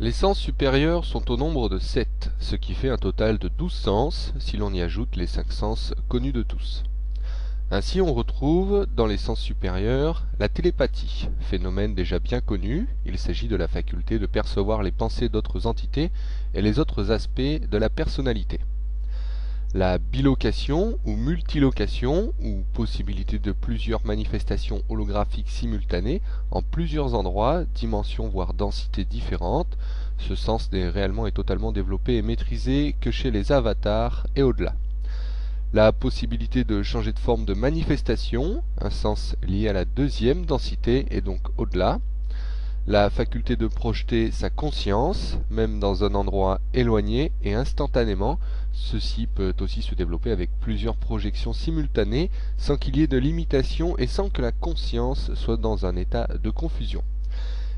Les sens supérieurs sont au nombre de 7, ce qui fait un total de 12 sens si l'on y ajoute les 5 sens connus de tous. Ainsi on retrouve dans les sens supérieurs la télépathie, phénomène déjà bien connu. Il s'agit de la faculté de percevoir les pensées d'autres entités et les autres aspects de la personnalité. La bilocation ou multilocation, ou possibilité de plusieurs manifestations holographiques simultanées en plusieurs endroits, dimensions voire densités différentes. Ce sens n'est réellement et totalement développé et maîtrisé que chez les avatars et au-delà. La possibilité de changer de forme de manifestation, un sens lié à la deuxième densité et donc au-delà. La faculté de projeter sa conscience, même dans un endroit éloigné et instantanément. Ceci peut aussi se développer avec plusieurs projections simultanées, sans qu'il y ait de limitation et sans que la conscience soit dans un état de confusion.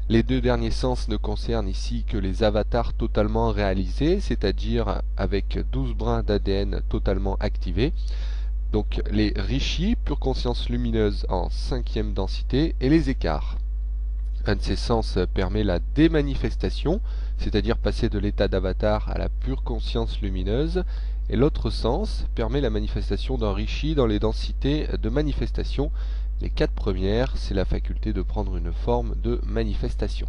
Les deux derniers sens ne concernent ici que les avatars totalement réalisés, c'est-à-dire avec 12 brins d'ADN totalement activés. Donc les rishis, pure conscience lumineuse en 5e densité, et les écarts. Un de ces sens permet la démanifestation, c'est-à-dire passer de l'état d'avatar à la pure conscience lumineuse, et l'autre sens permet la manifestation d'un rishi dans les densités de manifestation. Les 4 premières, c'est la faculté de prendre une forme de manifestation.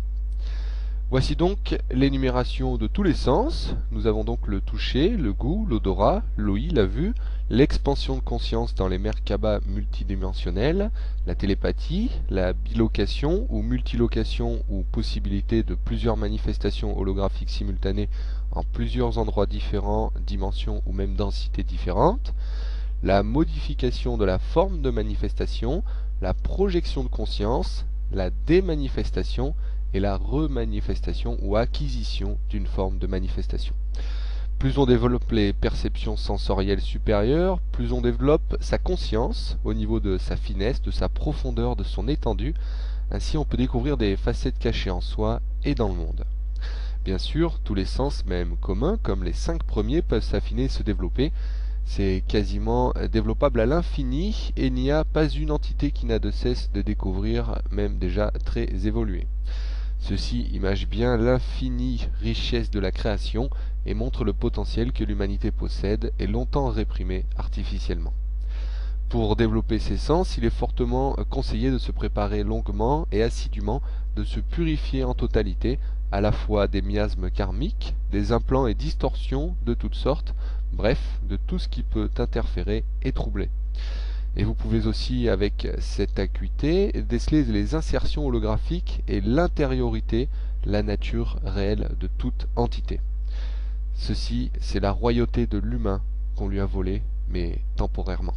Voici donc l'énumération de tous les sens. Nous avons donc le toucher, le goût, l'odorat, l'ouïe, la vue, l'expansion de conscience dans les Merkaba multidimensionnels, la télépathie, la bilocation ou multilocation ou possibilité de plusieurs manifestations holographiques simultanées en plusieurs endroits différents, dimensions ou même densités différentes, la modification de la forme de manifestation, la projection de conscience, la démanifestation et la remanifestation ou acquisition d'une forme de manifestation. Plus on développe les perceptions sensorielles supérieures, plus on développe sa conscience au niveau de sa finesse, de sa profondeur, de son étendue. Ainsi on peut découvrir des facettes cachées en soi et dans le monde. Bien sûr, tous les sens, même communs, comme les 5 premiers, peuvent s'affiner et se développer. C'est quasiment développable à l'infini et il n'y a pas une entité qui n'a de cesse de découvrir, même déjà très évoluée. Ceci image bien l'infinie richesse de la création et montre le potentiel que l'humanité possède et longtemps réprimé artificiellement. Pour développer ces sens, il est fortement conseillé de se préparer longuement et assidûment, de se purifier en totalité, à la fois des miasmes karmiques, des implants et distorsions de toutes sortes, bref, de tout ce qui peut interférer et troubler. Et vous pouvez aussi, avec cette acuité, déceler les insertions holographiques et l'intériorité, la nature réelle de toute entité. Ceci, c'est la royauté de l'humain qu'on lui a volée, mais temporairement.